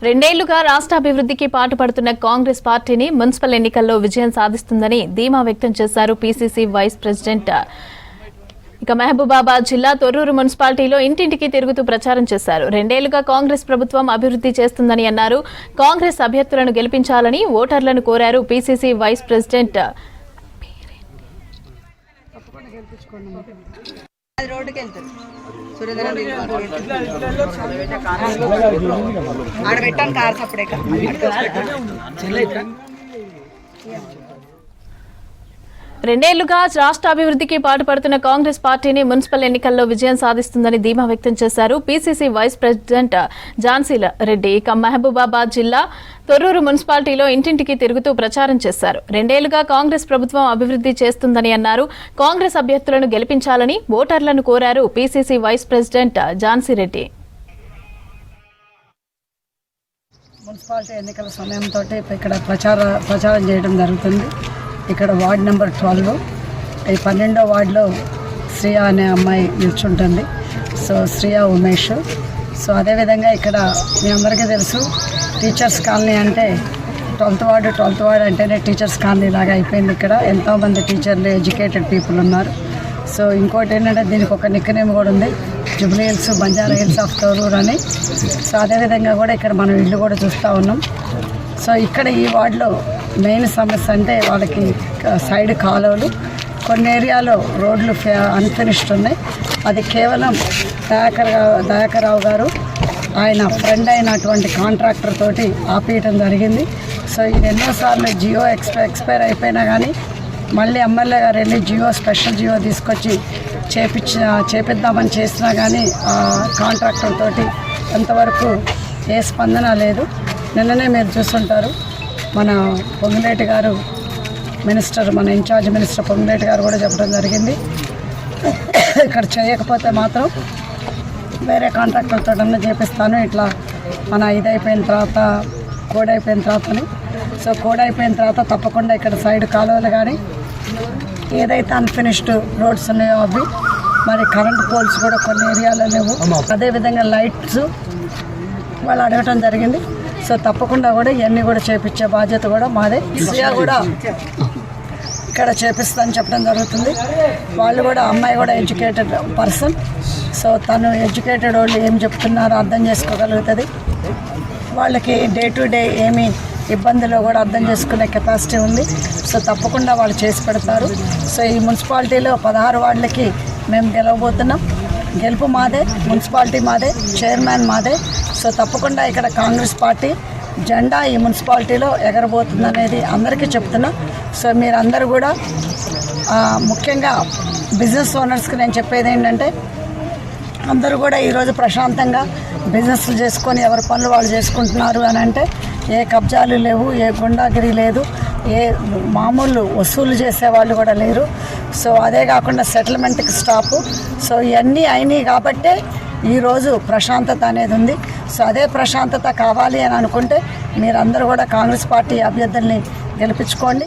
రెండేళ్లుగా రాష్ట్ర అభివృద్ధికి పాటుపడుతున్న కాంగ్రెస్ పార్టీని మున్సిపల్ ఎన్నికల్లో విజయం సాధిస్తుందని ధీమా వ్యక్తం చేశారు పీసీసీ వైస్ ప్రెసిడెంట్. మహబూబాబాద్ జిల్లా తొర్రూరు మున్సిపాలిటీలో ఇంటింటికి తిరుగుతూ ప్రచారం చేశారు. రెండేళ్లుగా కాంగ్రెస్ ప్రభుత్వం అభివృద్ధి చేస్తుందని అన్నారు. కాంగ్రెస్ అభ్యర్థులను గెలిపించాలని ఓటర్లను కోరారు పీసీసీ వైస్ ప్రెసిడెంట్. రెండేళ్లుగా రాష్ట్ర అభివృద్ధికి పాటుపడుతున్న కాంగ్రెస్ పార్టీని మున్సిపల్ ఎన్నికల్లో విజయం సాధిస్తుందని ధీమా వ్యక్తం చేశారు PCC vice president Jhansi Reddy. Mahabubabad జిల్లా తొర్రూరు మున్సిపాలిటీలో ఇంటింటికి తిరుగుతూ ప్రచారం చేశారు. రెండేళ్లుగా కాంగ్రెస్ ప్రభుత్వం అభివృద్ధి చేస్తుందని అన్నారు. కాంగ్రెస్ అభ్యర్థులను గెలిపించాలని ఓటర్లను కోరారు PCC vice president Jhansi Reddy. Municipality ఎన్నికల సమయంతో ఇక్కడ ప్రచారం చేయడం జరుగుతుంది. ఇక్కడ వార్డ్ నెంబర్ 12 ఈ 12వ వార్డులో శ్రియా అనే అమ్మాయి నిల్చుంటుంది. సో శ్రియా ఉమేష్. సో అదేవిధంగా ఇక్కడ మీ అందరికీ తెలుసు టీచర్స్ కాలనీ అంటే 12th వార్డు అంటేనే టీచర్స్ కాలనీ లాగా అయిపోయింది. ఇక్కడ ఎంతోమంది టీచర్లు ఎడ్యుకేటెడ్ పీపుల్ ఉన్నారు. సో ఇంకోటి ఏంటంటే దీనికి ఒక నిక్నేమ్ కూడా ఉంది, జూబ్లీ హిల్స్ బంజారా హిల్స్ ఆఫ్ తొర్రూరు అని. సో అదేవిధంగా కూడా ఇక్కడ మనం ఇల్లు కూడా చూస్తూ ఉన్నాం. సో ఇక్కడ ఈ వార్డులో మెయిన్ సమస్య అంటే వాళ్ళకి సైడ్ కాలువలు, కొన్ని ఏరియాలో రోడ్లు అన్ఫినిష్డ్ ఉన్నాయి. అది కేవలం దయాకర్రావు గారు ఆయన ఫ్రెండ్ అయినటువంటి కాంట్రాక్టర్ తోటి ఆపేయటం జరిగింది. సో ఇది ఎన్నోసార్లు జియో ఎక్స్పైర్ అయిపోయినా కానీ మళ్ళీ ఎమ్మెల్యే గారు వెళ్ళి స్పెషల్ జియో తీసుకొచ్చి చేపిద్దామని చేసినా కానీ ఆ కాంట్రాక్టర్ తోటి ఎంతవరకు ఏ స్పందన లేదు. నిన్ననే మీరు చూస్తుంటారు మన పొంగులేటి గారు మినిస్టర్, మన ఇన్ఛార్జ్ మినిస్టర్ పొంగులేటి గారు కూడా చెప్పడం జరిగింది, ఇక్కడ చేయకపోతే మాత్రం వేరే కాంట్రాక్టర్తో చేపిస్తాను, ఇట్లా మన ఇది అయిపోయిన తర్వాత కోడ్ అయిపోయిన తర్వాతని. సో కోడ్ అయిపోయిన తర్వాత తప్పకుండా ఇక్కడ సైడ్ కాలువలు కానీ ఏదైతే అన్ఫినిష్డ్ రోడ్స్ ఉన్నాయో అవి, మరి కరెంట్ పోల్స్ కూడా కొన్ని ఏరియాలో లేవు. అదేవిధంగా లైట్స్ వాళ్ళు అడగటం జరిగింది. సో తప్పకుండా కూడా ఇవన్నీ కూడా చేపించే బాధ్యత కూడా మాదే. శ్రియా కూడా ఇక్కడ చేపిస్తుందని చెప్పడం జరుగుతుంది. వాళ్ళు కూడా అమ్మాయి కూడా ఎడ్యుకేటెడ్ పర్సన్. సో తను ఎడ్యుకేటెడ్ వాళ్ళు ఏం చెప్తున్నారో అర్థం చేసుకోగలుగుతుంది. వాళ్ళకి డే టు డే ఏమి ఇబ్బందులు కూడా అర్థం చేసుకునే కెపాసిటీ ఉంది. సో తప్పకుండా వాళ్ళు చేసి పెడతారు. సో ఈ మున్సిపాలిటీలో 16 వార్డులకి మేము గెలవబోతున్నాం. గెలుపు మాదే, మున్సిపాలిటీ మాదే, చైర్మన్ మాదే. సో తప్పకుండా ఇక్కడ కాంగ్రెస్ పార్టీ జెండా ఈ మున్సిపాలిటీలో ఎగరబోతుందనేది అందరికీ చెప్తున్నా. సో మీరందరూ కూడా ముఖ్యంగా బిజినెస్ ఓనర్స్కి నేను చెప్పేది ఏంటంటే అందరూ కూడా ఈరోజు ప్రశాంతంగా బిజినెస్లు చేసుకొని ఎవరి పనులు వాళ్ళు చేసుకుంటున్నారు అని అంటే ఏ కబ్జాలు లేవు, ఏ గుండాగిరి లేదు, ఏ మామూలు వసూలు చేసేవాళ్ళు కూడా లేరు. సో అదే కాకుండా సెటిల్మెంట్కి స్టాపు. సో ఇవన్నీ అయినాయి కాబట్టే ఈరోజు ప్రశాంతత అనేది ఉంది. సో అదే ప్రశాంతత కావాలి అని అనుకుంటే మీరందరూ కూడా కాంగ్రెస్ పార్టీ అభ్యర్థుల్ని గెలిపించుకోండి.